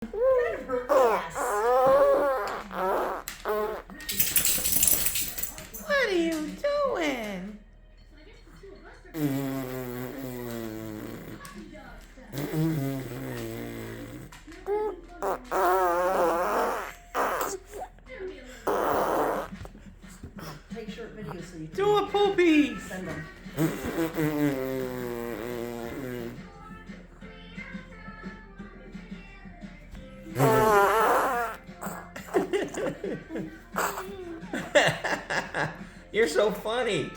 Get her ass. What are you doing? Take short videos so you can Do a poopy. send them. You're so funny.